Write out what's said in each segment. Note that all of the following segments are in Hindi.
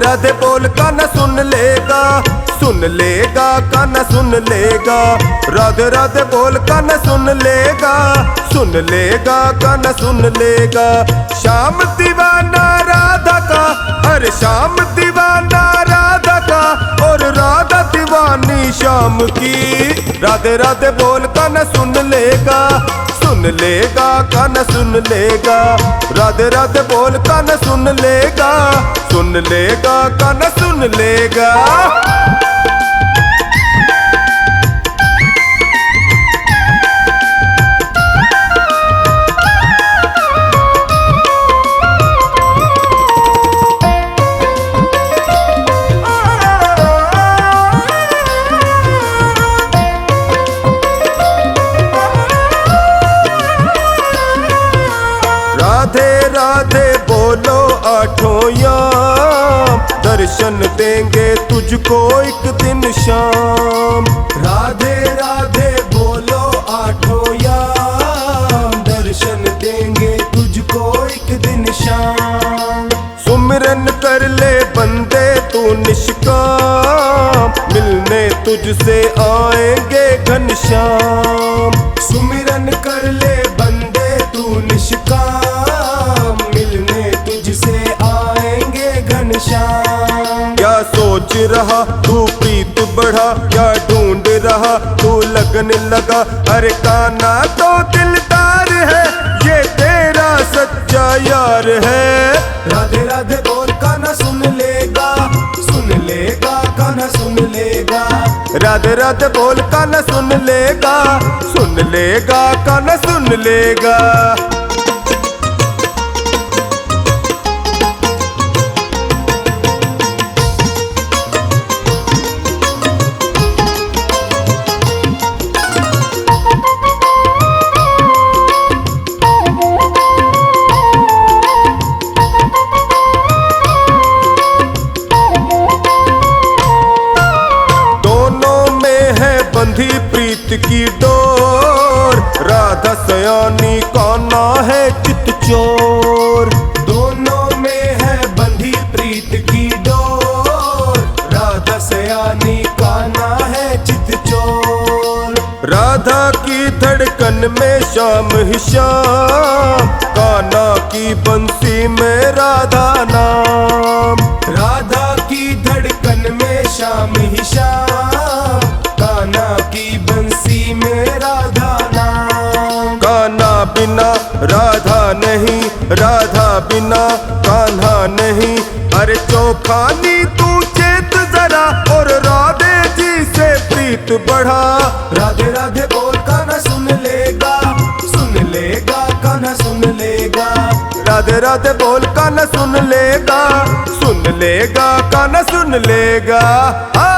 राधे बोल कान्हा सुन लेगा, सुन लेगा कान्हा सुन लेगा। राधे राधे बोल कान्हा सुन लेगा, सुन लेगा कान्हा सुन लेगा। श्याम दीवाना राधा का, हर श्याम दीवाना राधा का, और राधा दीवानी श्याम की। राधे राधे बोल कान्हा सुन लेगा, सुन लेगा कान्हा सुन लेगा। राधे राधे बोल कान्हा सुन लेगा, सुन लेगा कान्हा सुन लेगा। राधे राधे बोलो आठों याम, दर्शन देंगे तुझको एक दिन शाम। राधे राधे बोलो आठों याम, दर्शन देंगे तुझको एक दिन शाम। सुमिरन कर ले बंदे तू निष्काम, मिलने तुझसे आएंगे घनश्याम। सुमिरन कर ले बंदे तू निष्काम, मिलने तुझसे आएंगे घनश्याम। क्या सोच रहा तू प्रीत बढ़ा, क्या ढूंढ रहा तू लगन लगा। अरे कान्हा तो दिलदार है, ये तेरा सच्चा यार है। राधे राधे बोल कान्हा सुन लेगा, सुन लेगा कान्हा सुन लेगा। राधे राधे बोल कान्हा सुन लेगा, सुन लेगा कान्हा सुन लेगा। बंधी प्रीत की डोर, राधा सयानी कान्हा है चित चोर। दोनों में है बंधी प्रीत की डोर, राधा सयानी कान्हा है चित चोर। राधा की धड़कन में श्याम ही श्याम, कान्हा की बंसी में राधा नाम। राधा की धड़कन में श्याम ही श्याम, कान्हा की बंसी में राधा नाम। कान्हा बिना राधा नहीं, राधा बिना कान्हा नहीं। अरे चौखानी तू चेत जरा, और राधे जी से प्रीत बढ़ा। राधे राधे बोल कान्हा सुन लेगा, सुन लेगा कान्हा सुन लेगा। राधे राधे बोल कान्हा सुन लेगा, सुन लेगा कान्हा सुन लेगा। हाँ।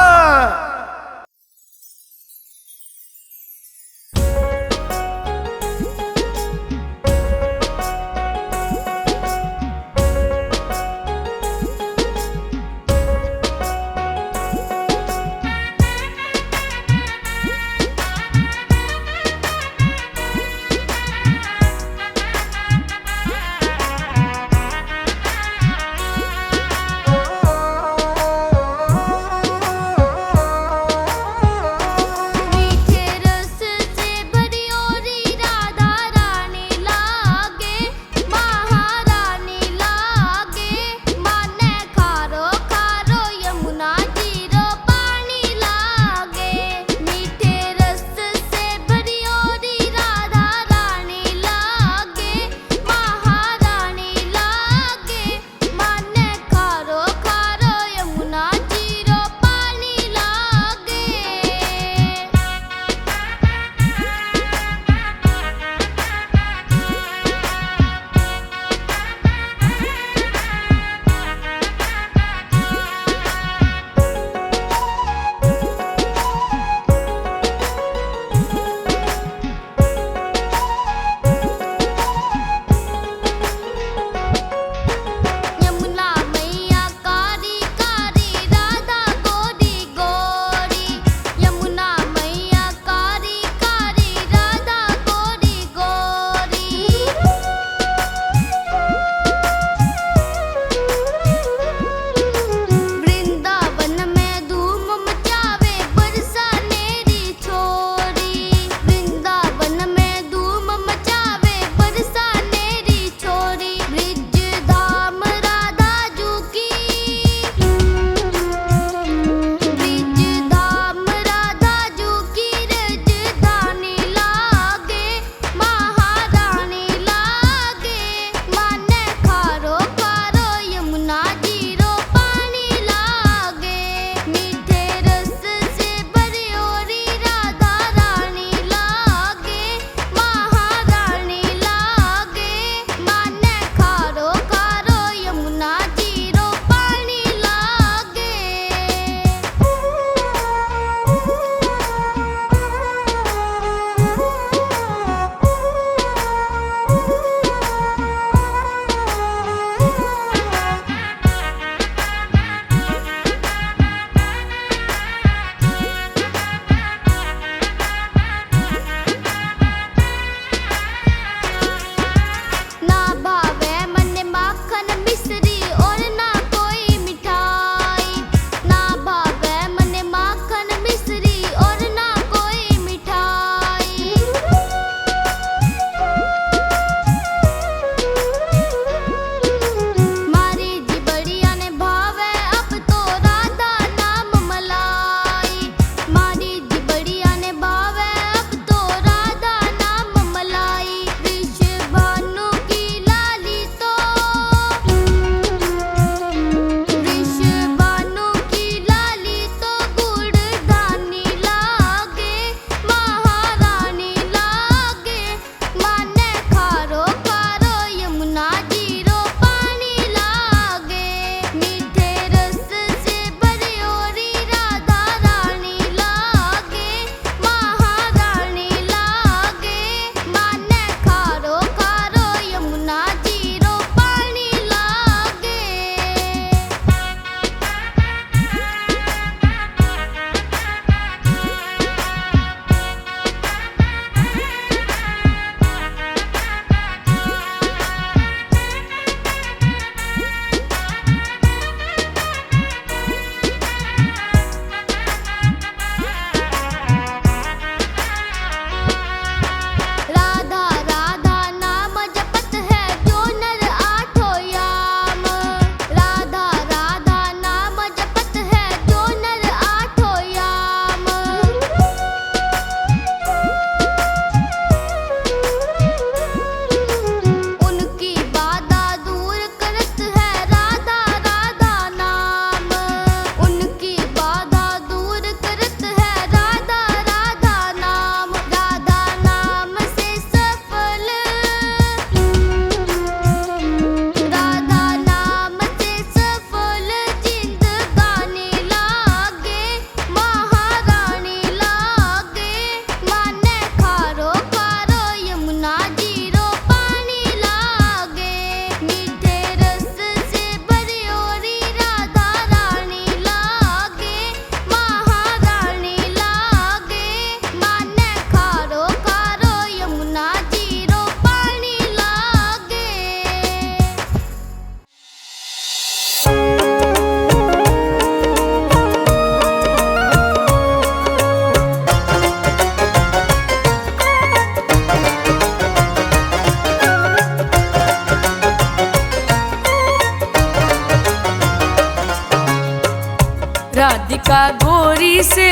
राधिका गोरी से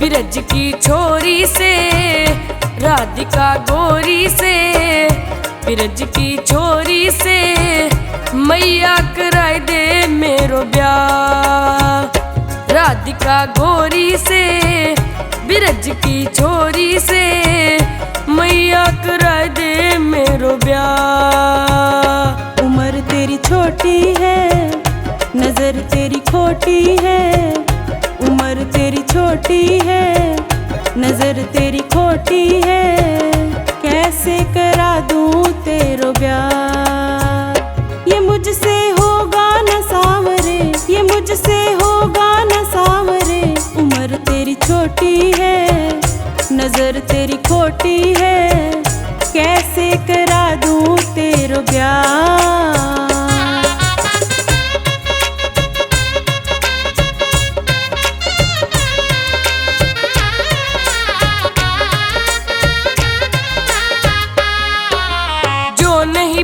बिरज की छोरी से, राधिका गोरी से बिरज की छोरी से, मैया कराए दे मेरो ब्याह। राधिका गोरी से बिरज की छोरी से, मैया कराए दे मेरो ब्याह। उम्र तेरी छोटी है, नजर तेरी खोटी है। उम्र तेरी छोटी है, नजर तेरी खोटी है। कैसे करा दूं तेरो ब्याह। ये मुझसे होगा न सांवरे, ये मुझसे होगा न सांवरे। उम्र तेरी छोटी है, नजर तेरी खोटी है। कैसे करा दूं तेरो ब्याह।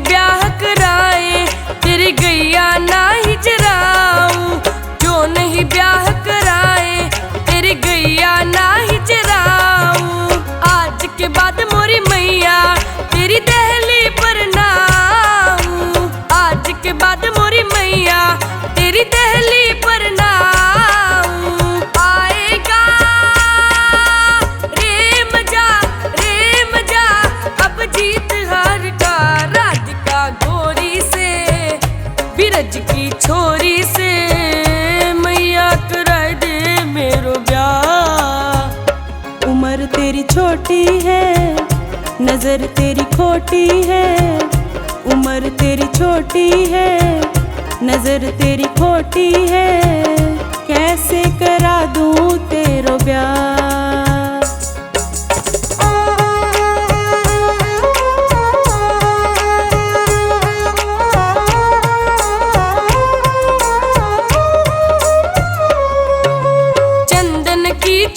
ब्याह कराए तेरी गैया ना ही चराऊं, जो नहीं ब्याह कराए तेरी गैया ना ही चराऊं। आज के बाद मोरी मैया तेरी दहली पर ना आऊं, आज के बाद मोरी मैया तेरी दहली पर ना आऊं। आएगा रे मजा अब जीत हार का। गोरी से बिरज की छोरी से, मैया कराए दे मेरो ब्याह। उम्र तेरी छोटी है, नजर तेरी खोटी है। उम्र तेरी छोटी है, नजर तेरी खोटी है। कैसे करा दूं तेरो ब्याह।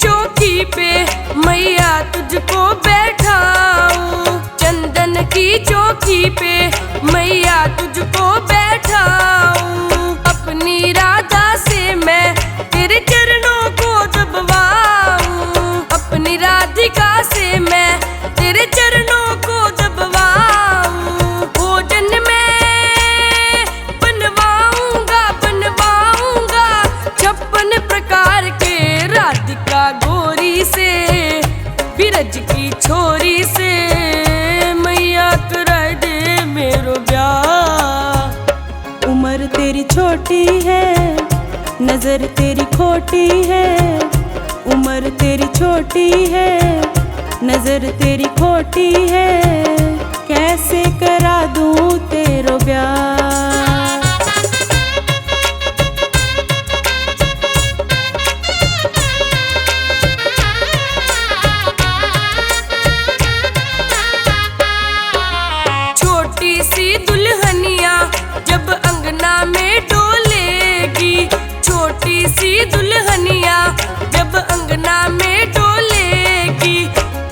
चौकी पे मैया तुझको बैठाऊं, चंदन की चौकी पे मैया तुझको बैठाऊं। अपनी राधा से मैं तेरे चरणों को दबवाऊं, अपनी राधिका से मैं तेरे चरणों को दबवाऊं। भोजन में बनवाऊंगा 56 प्रकार के। राधिका गोरी से बिरज की छोरी से, मैया कराए दे मेरो ब्याह। उम्र तेरी छोटी है, नजर तेरी खोटी है। उम्र तेरी छोटी है, नजर तेरी खोटी है। कैसे करा दूं तेरो ब्याह। दुल्हनिया जब अंगना में डोलेगी, छोटी सी दुल्हनिया जब अंगना में डोलेगी।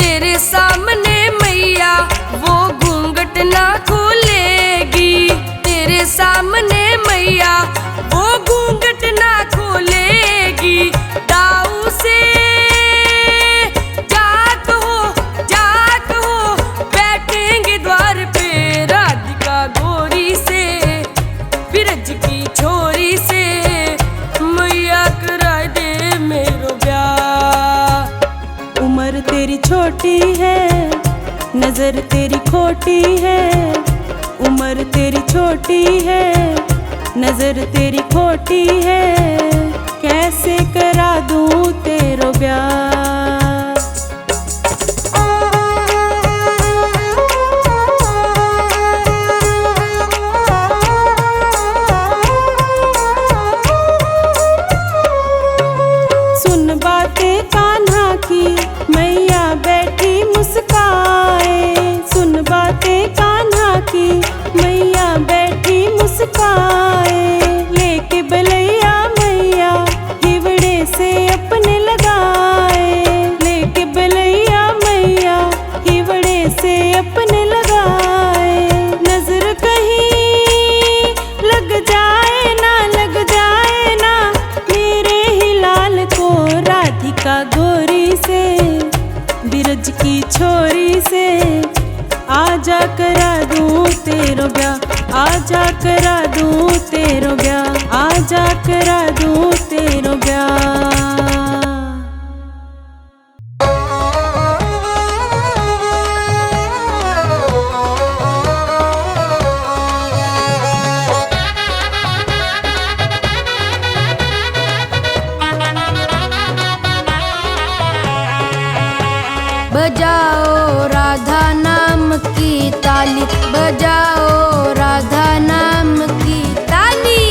तेरे सामने मैया वो घूंघट ना खोलेगी, तेरे सामने मैया वो घूंघट ना खोलेगी। दाऊ से जात हो बैठेंगे द्वार पे। गोरी से बिरज की छोरी से, मैया कराए दे मेरो ब्याह। उम्र तेरी छोटी है, नजर तेरी खोटी है। उम्र तेरी छोटी है, नजर तेरी खोटी है। कैसे करा दूं तेरो ब्याह। मैया बैठी मुस्काए, सुन बातें कान्हा की। मैया बैठी मुस्काए, लेके बलैया मैया हिवड़े से अपने लगाए। लेके बलैया मैया हिवड़े से अपने लगाए। नजर कहीं लग जाए ना मेरे आजा करा दूं तेरो ब्याह, आजा करा दूं तेरो ब्याह, आजा करा दूं तेरो ब्याह। बजाओ राधा नाम की ताली, बजाओ राधा नाम की ताली।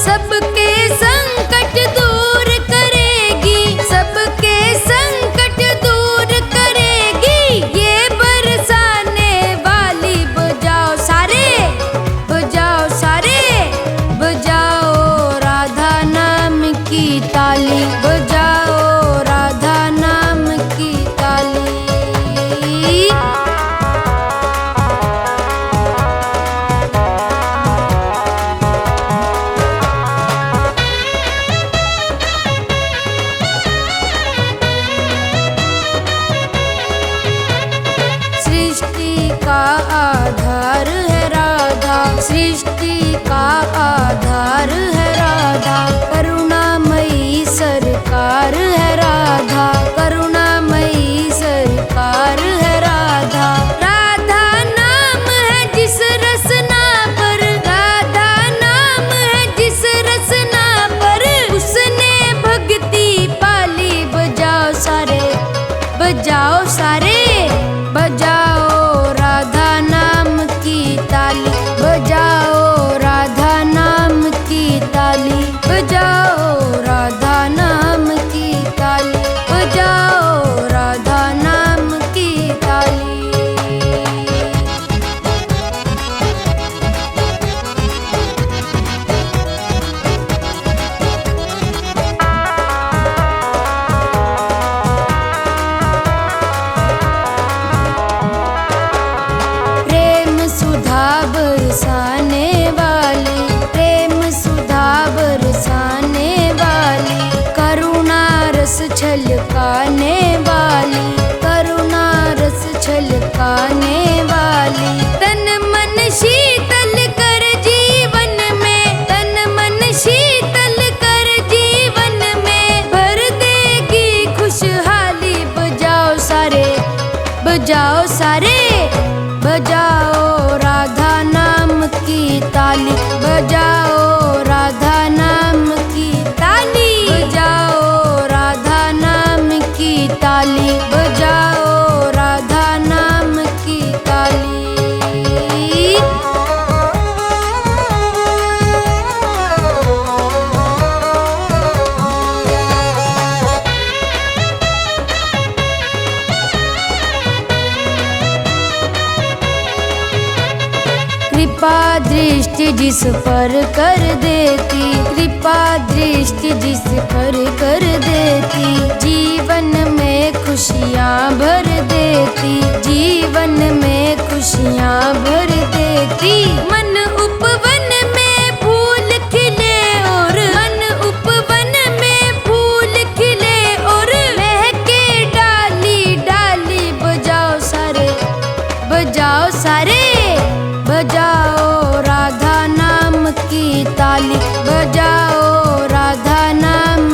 सबके संकट दूर करेगी, सबके संकट दूर करेगी ये बरसाने वाली। बजाओ सारे, बजाओ सारे, बजाओ राधा नाम की ताली, बजाओ राधा नाम की ताली। सृष्टि का आधार है राधा, सृष्टि का आधार है राधा। करुणामयी सरकार है राधा, करुणामयी सरकार है राधा। राधा नाम है जिस रसना पर, राधा नाम है जिस रसना पर उसने भक्ति पाली। बजाओ सारे, बजाओ सारे, बजाओ राधा नाम की ताली, बजाओ राधा नाम की ताली, बजाओ राधा नाम की ताली, बजाओ राधा नाम की ताली। प्रेम सुधा बरसाने वाली, प्रेम सुधा बरसाने वाली। करुणा रस छलकाने वाली, करुणा रस छलकाने वाली। तन मन शीतल कर जीवन में, तन मन शीतल कर जीवन में भर देगी खुशहाली। बजाओ सारे, बजाओ सारे, बजाओ राधा नाम की ताली, बजाओ राधा नाम की ताली, बजाओ राधा नाम की ताली, बजाओ राधा नाम की ताली। कृपा दृष्टि जिस पर कर देती, कृपा दृष्टि जिस पर कर देती। जीवन में खुशियाँ भर देती, जीवन में खुशियाँ भर देती। मन उपवन में फूल खिले और, मन उपवन में फूल खिले और महके डाली डाली। बजाओ सारे, बजाओ सारे, बजाओ राधा नाम की ताली, बजाओ राधा नाम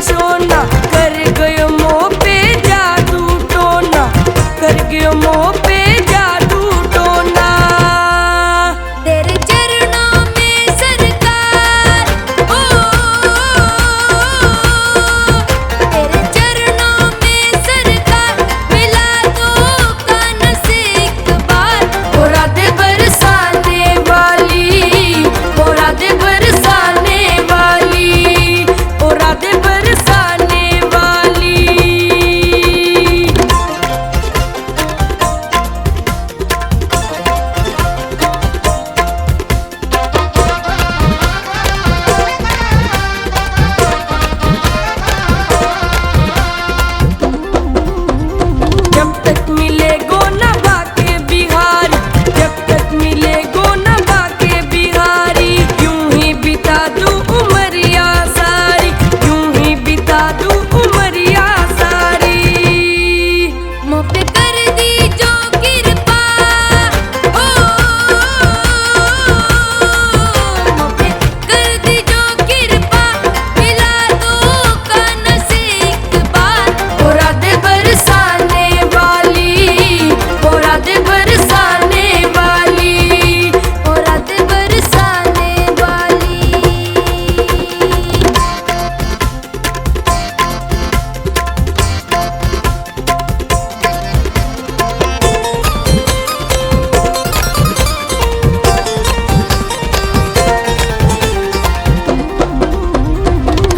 सोना, कर गयो मोह पे जादू टोना, कर गयो मोह पे जादू टोना। तेरे चरणों में सरकार, ओ तेरे चरणों में सरकार, मिला दो कान से एक बार। ओ राधे बरसाने वाली, ओ राधे बरसाने वाली, ओ राधे बरसाने वाली। जब तक मिले गो न बाके बिहारी, जब तक मिले गो न बाके बिहारी, यूं ही बिता दूं उमरिया सारी, यूं ही बिता दूं उमरिया सारी। मुँह पे कर दी जो कृपा, ओ मुँह पे कर दी जो कृपा, मिला दो कान से एक बार। ओ राधे बरसाने वाली, ओ राधे बरसाने वाली, ओ राधे बरसाने वाली।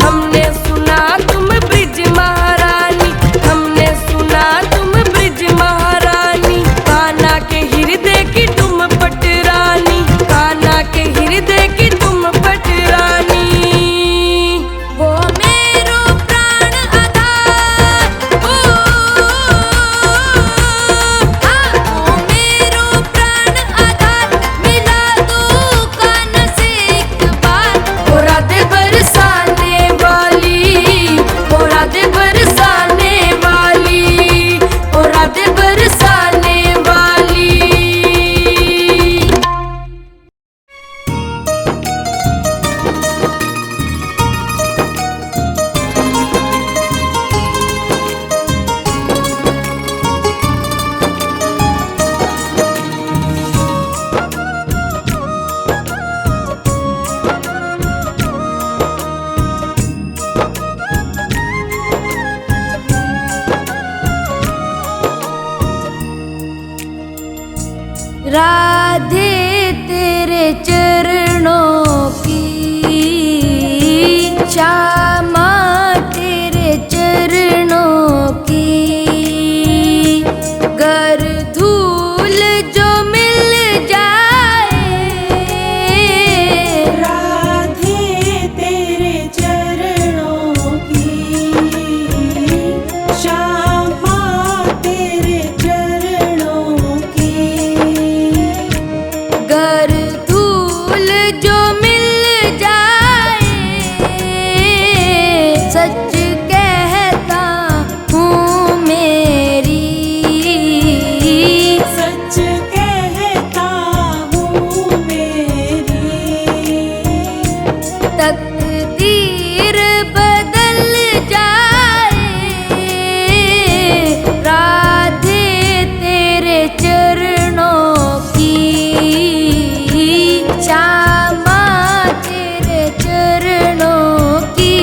हमने सुना तुम ब्रिज महारानी, हमने सुना तुम ब्रिज महारानी, कान्हा के हृदय की तुम पटरानी, कान्हा के हृदय की तुम पटरानी। वो मेरो प्राण आधार, ओ वो मेरो प्राण आधार, मिला दो कान से एक बार। ओ राधे बरसाने वाली, ओ राधे बरसाने वाली, ओ राधे बरसाने वाली। राधे तेरे चरणों की श्यामा, तेरे चरणों की गर धूल जो मिल जाए। राधे तेरे चरणों की श्यामा, तेरे चरणों की गर धूल जो मिल जाए, सच कहता हूँ मेरी, सच कहता हूँ मेरी। तकदीर बदल जाए। राधे तेरे चरणों की श्यामा, तेरे चरणों की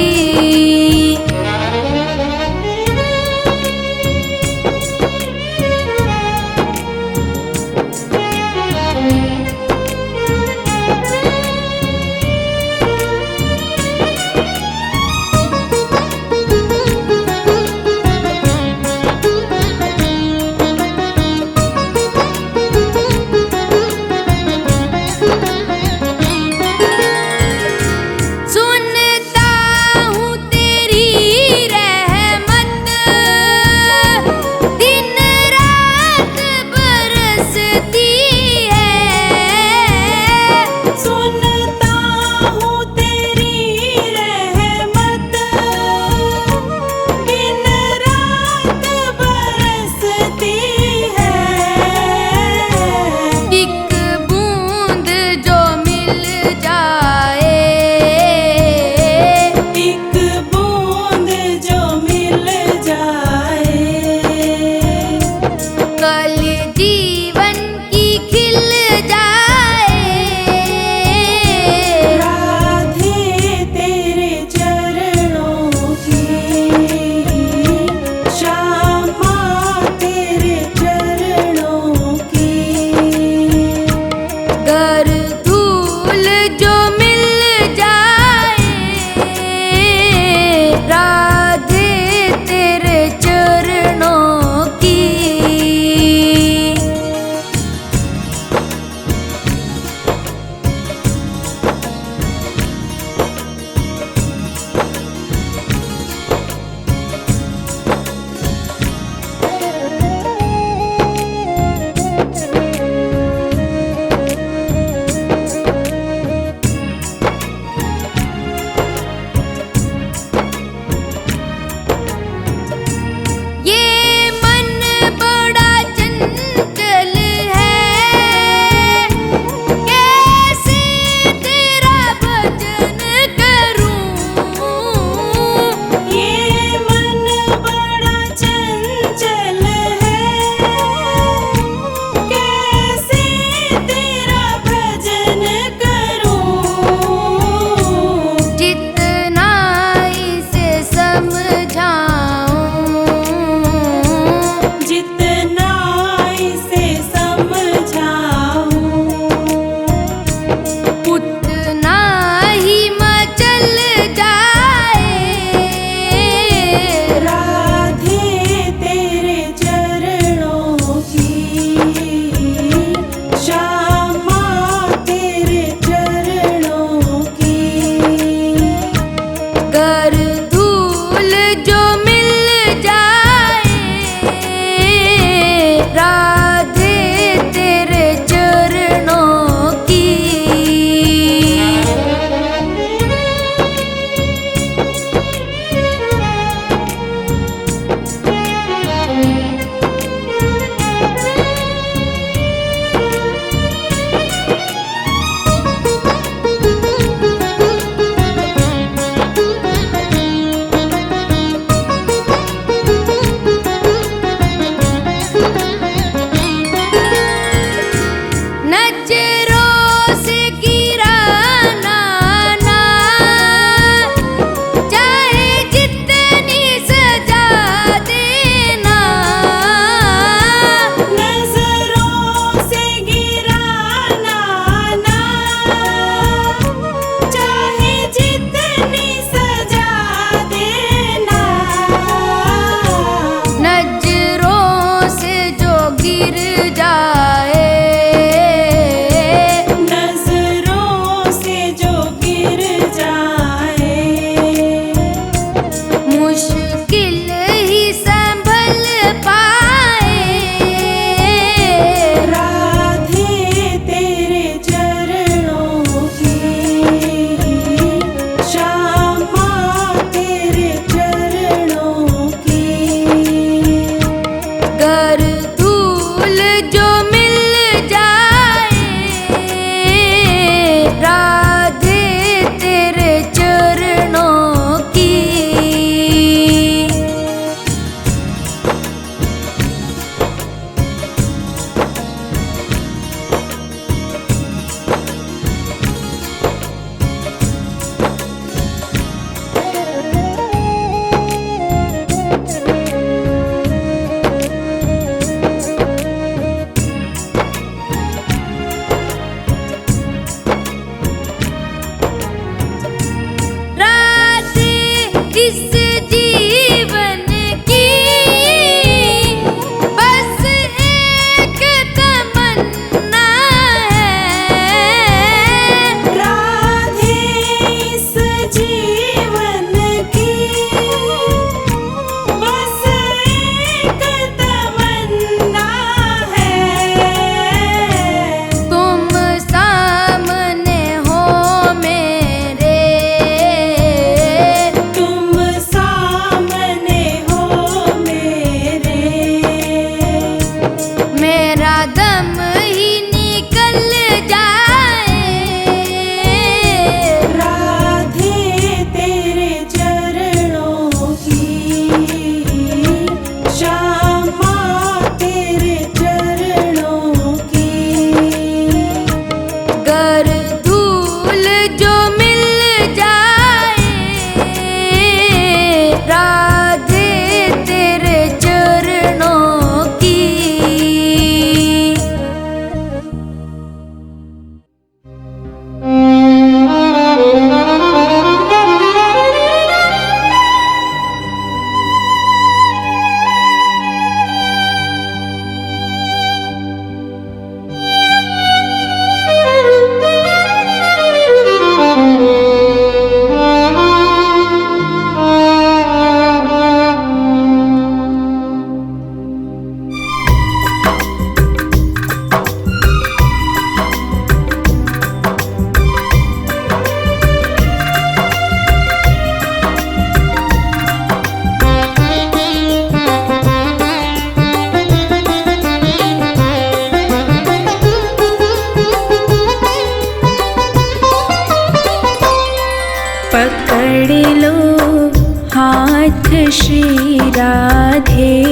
श्री राधे,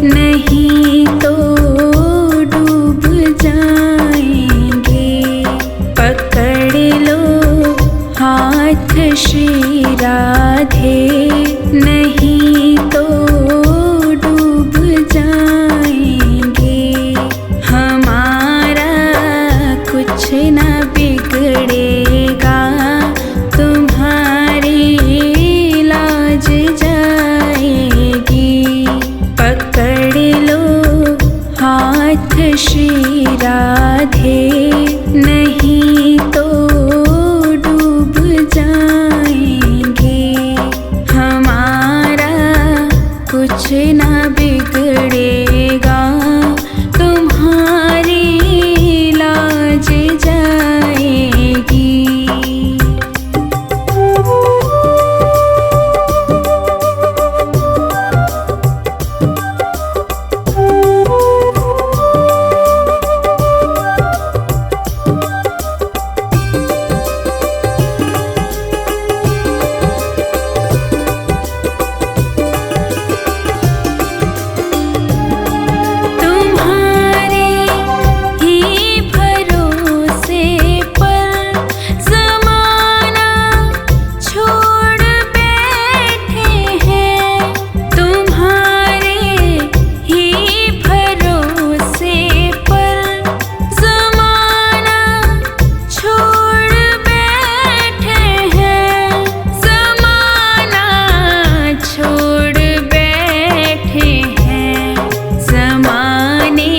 नहीं तो डूब जाएंगे। पकड़ लो हाथ श्री राधे, नहीं तो डूब जाएंगे। हमारा कुछ न बिगड़ेगा, तुम्हारी लाज जाएगी। पकड़ लो हाथ श्री राधे, नहीं तो डूब जाएंगे। हमारा कुछ न बिगड़ेगा, तुम्हारी लाज जाएगी। तुम्हारे ही भरोसे पर ज़माना छोड़ बैठे हैं। तुम्हारे ही भरोसे पर ज़माना छोड़ बैठे हैं। ज़माना छोड़ बैठे हैं। ज़माने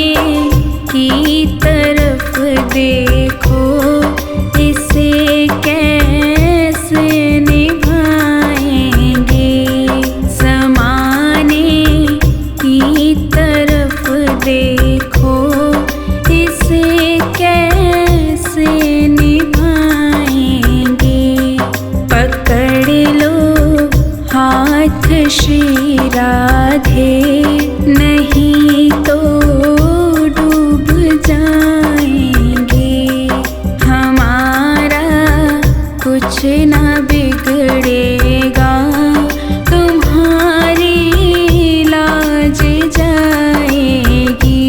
की तरफ देखो, इसे कैसे निभाएंगे। ज़माने की तरफ देखो, इसे कैसे निभाएंगे। पकड़ लो हाथ श्री राधे, नहीं तो डूब जाएंगे। हमारा कुछ न बिगड़ेगा, तुम्हारी लाज जाएगी।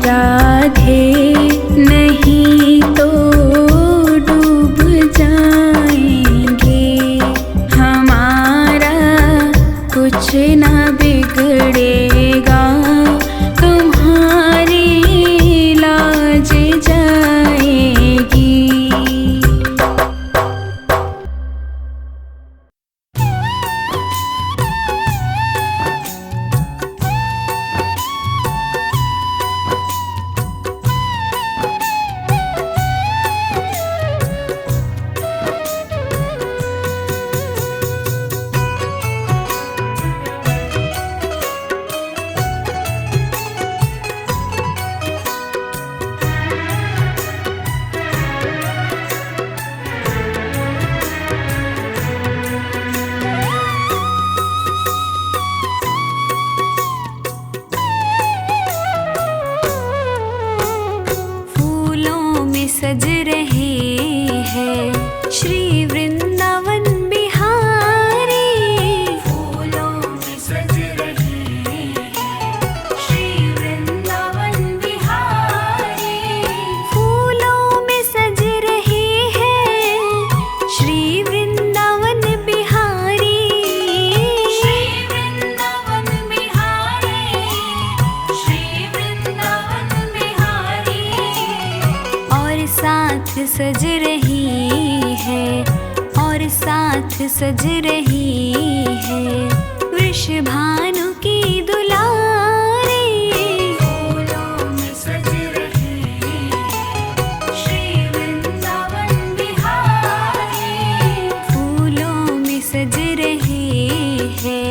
राधे नहीं तो डूब जाएंगे, हमारा कुछ ना बिगड़ेगा, तुम्हारी लाज जाएगी। सज रहे हैं श्री वृंदावन बिहारी, फूलों में सज रहे हैं श्री वृंदावन बिहारी, फूलों में सज रहे हैं श्री वृंदावन बिहारी, श्री वृंदावन बिहारी, श्री वृंदावन बिहारी। और साथ सज रही है, और साथ सज रही है वृषभानु की दुलारी, फूलों में सज रहे हैं श्री वृंदावन बिहारी, फूलों में सज रहे हैं।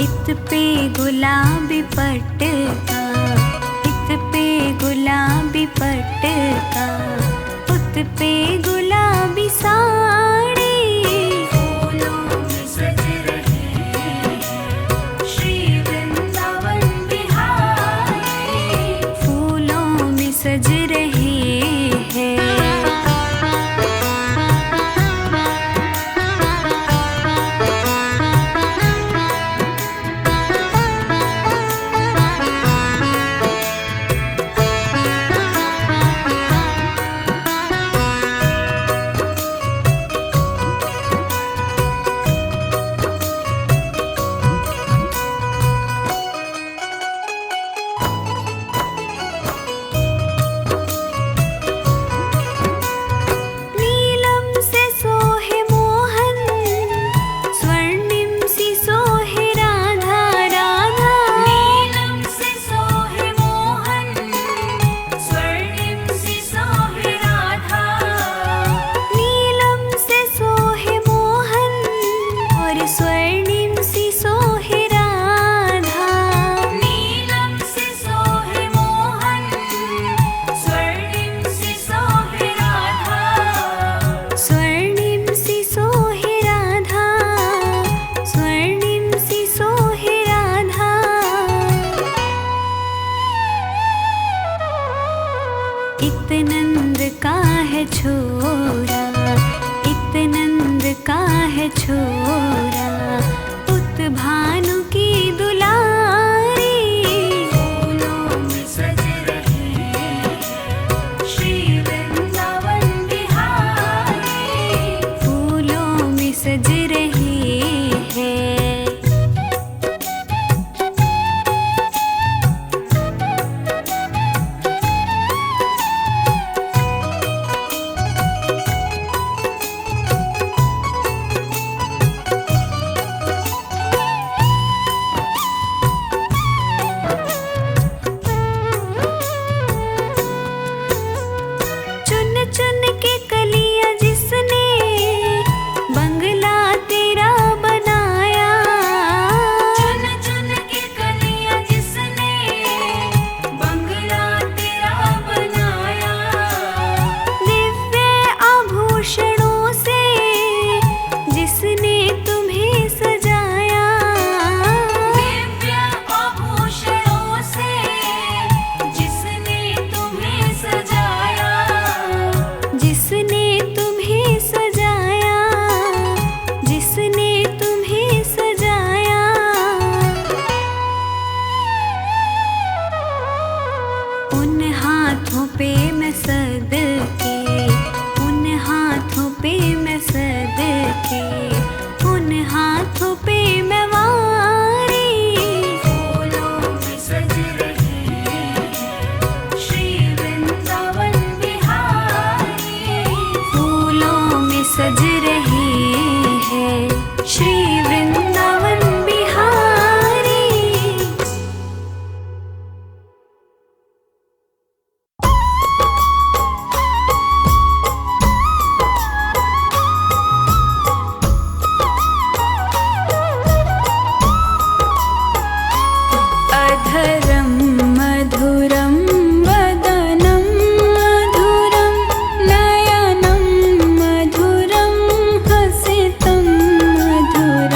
इत पे गुलाबी पटका, इत पे गुलाबी पटका, उत पे गुलाबी साड़ी, फूलों में सज रहे हैं श्री वृंदावन बिहारी, फूलों में सज रहे हैं। नीलम से सोहे मोहन, स्वर्णिम सी सोहे राधा राधा, नीलम से सोहे मोहन, स्वर्णिम सी सोहे राधा, नीलम से सोहे मोहन और स्वर्णिम सी सोहे राधा, नीलम से सोहे मोहन, स्वर्णिम सी सोहे राधा, स्वर्णिम सी सोहे राधा, स्वर्णिम सी सोहे राधा। इत नंद का है छोरा, इत नंद का है छोरा, उत भानु की दुलारी, फूलों में सज रहे हैं श्री वृंदावन बिहारी, फूलों में सज रहे हैं। चुन चुन के कलियां जिसने बंगला तेरा बनाया, चुन चुन के कलियां जिसने बंगला तेरा बनाया, दिव्य आभूषणों से जिसने तुम्हें सजाया, दिव्य आभूषणों से जिसने तुम्हें सजाया, जिसने तुम्हें सजाया, जिसने तुम्हें सजाया। उन हाथों पे मैं सदके, उन हाथों पे मैं सदके, उन हाथों पे मैं वारी, फूलों में सज रहे हैं श्री वृंदावन बिहारी, फूलों में सज रहे हैं श्री वृंदावन बिहारी। अधरं मधुरं वदनं मधुरं नयनं मधुरं हसितं मधुरम्।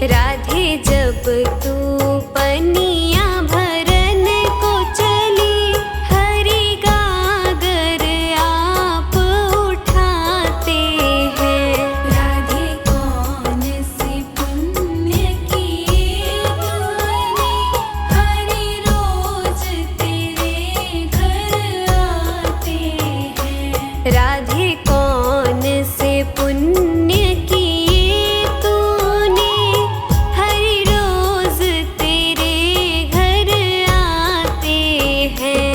राधे जब तू पनिया भरन को चली, हरि गागर आप उठाते हैं। राधे कौन सी पुण्य किए तूने, हरि रोज तेरे घर आते हैं। राधे कौन से पुण्य किए तूने, हरि रोज तेरे घर आते हैं।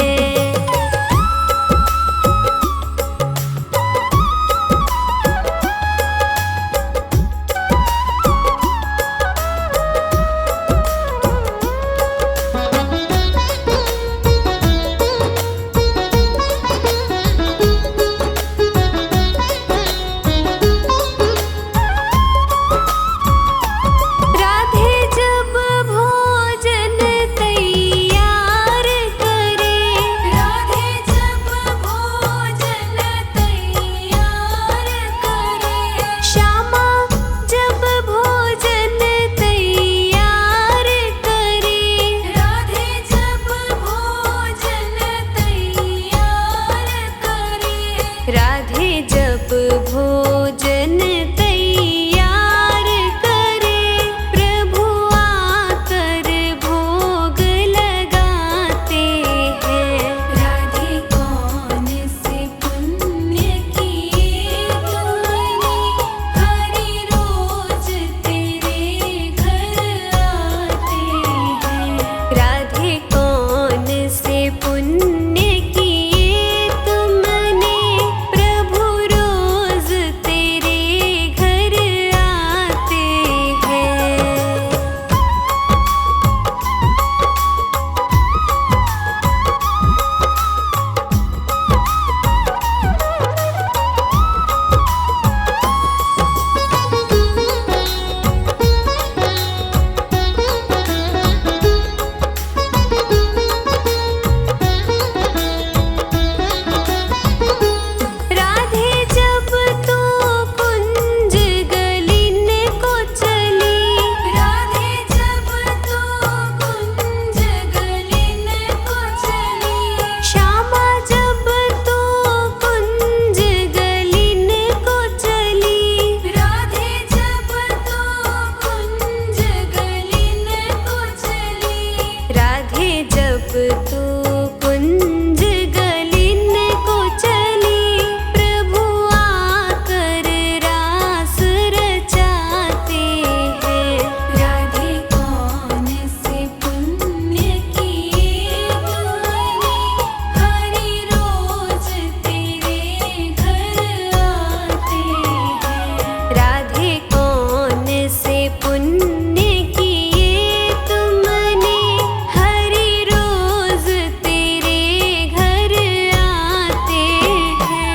राधे जब भोजन तैयार करे, राधे जब भोजन तैयार करे, श्यामा जब भोजन तैयार करे, राधे जब भोजन तैयार करे, राधे जब भोजन तैयार करे, प्रभु आकर भोग लगाते हैं। राधे कौन से पुण्य किए तूने, हरि रोज तेरे घर आते हैं। राधे कौन से पुण्य किए तुमने, प्रभु रोज तेरे घर आते हैं। राधे जब तू कुंज गलिन को चली, राधे जब तू कुंज गलिन को चली, श्यामा जब तू कुंज गलिन को चली, राधे जब तू कुंज गलिन को चली, राधे जब तू कुंज गलिन को चली, प्रभु आकर रास रचाते हैं। राधे कौन से पुण्य किए तूने, हरि रोज तेरे घर आते हैं। राधे कौन से पुण्य किए तुमने, हरि रोज तेरे घर आते हैं।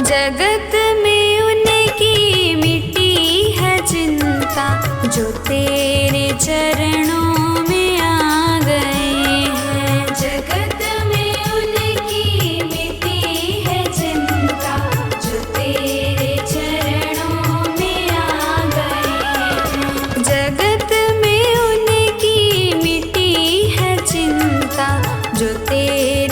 जगत में उनकी मिटी है चिंता, जो तेरे चरणों में आ गए हैं। जगत में उनकी मिटी है चिंता, जो तेरे चरणों में आ गए हैं। जगत में उनकी मिटी है चिंता, जो तेरे